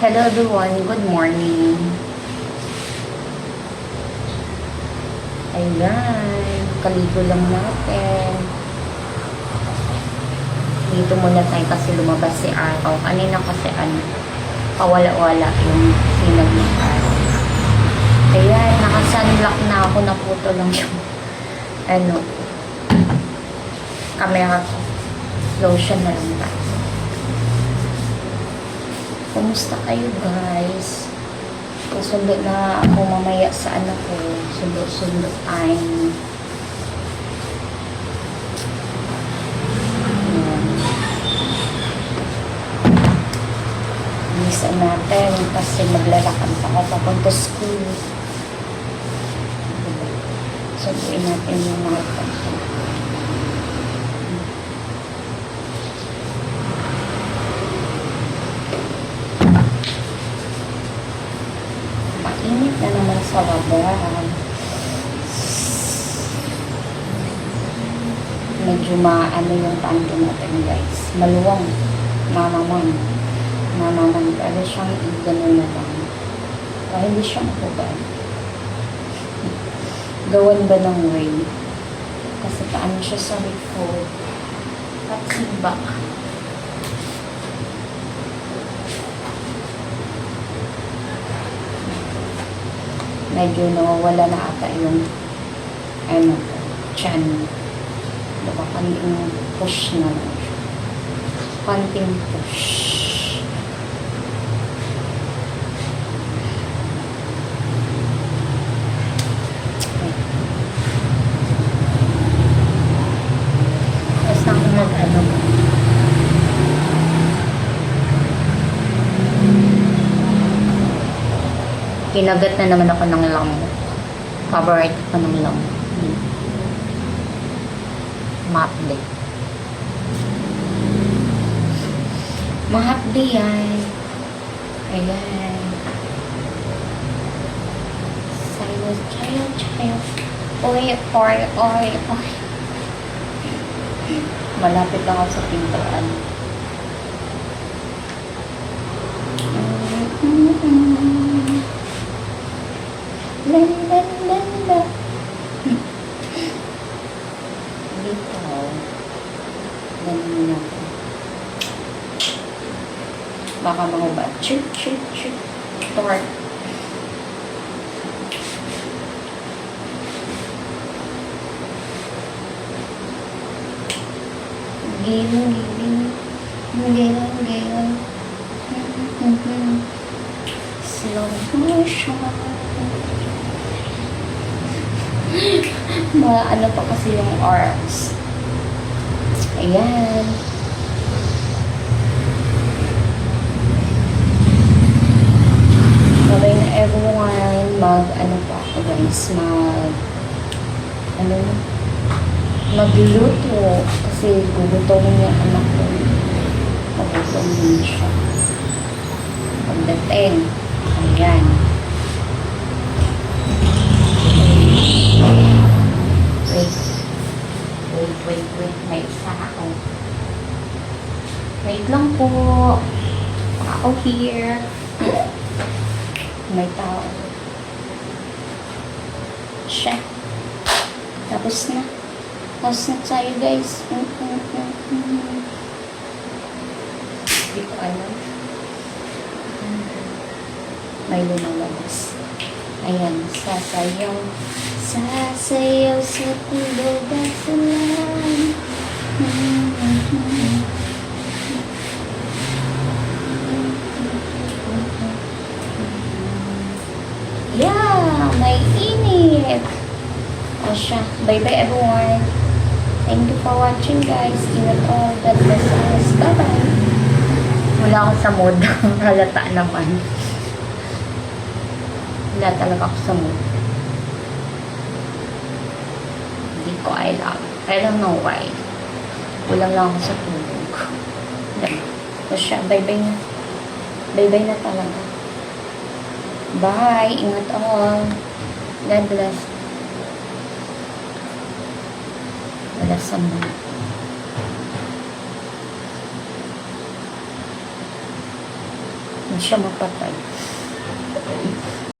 Hello everyone, good morning. Ayan, kaligo lang natin. Dito muna tayo kasi lumabas si araw. Kanina kasi pawala-wala yung sinag ng araw. Ayan, naka-sunblock na ako, naputo lang yung camera ko. Lotion na lang tayo. Kumusta kayo guys? Susundo na ako mamaya sa anak ko. Sundo time. Bisa natin kasi maglalakad pa ako papunta school. Sunduin natin yung mga pansin. Mainit na naman sa labas. Medyo maano yung kanto natin guys. Maluwang. Mamamang. Ano siyang gano'n na lang. Dahil hindi siyang hubad. Gawan ba ng way? Kasi paano siya sa likod. At iba. Medyo nawawala na ata yung chan. Diba? Kanting push na lang siya. Kanting push. Tapos na ako kinagat na naman ako ng lamok. Favorite ko ng lamok. Mahapde. Mahapde yan. Ayan. Sayo. Oy. Malapit lang ako sa pintuan. La. Dito. Ganun ako. Baka mahubat. Chip. Torque. Giling. Slow motion. Ano pa kasi yung arms. Ayan. Sabay na everyone. Pa ako guys. Magluto. Kasi gugutomin yung anak ko. Magutom siya. Pagdating. Ayan. Wait. May isa ako. Wait lang po. Ako here. May tao. Siya. Tapos na tayo guys. Hindi ko alam. May lumalabas. Ayan. Sasayaw sa tulog at sa lahat. Yeah, may init. O siya. Bye-bye everyone. Thank you for watching guys. Ingat all. God bless us. Bye-bye. Wala ako sa mood. Halata naman. Wala talaga ako sa mood. Hindi ko alam. I don't know why. Kulang lang ako sa tulog. O siya. Bye-bye na. Bye-bye na talaga. Bye. Ingat all. God bless. Wala sa mood. Hindi siya mapatay.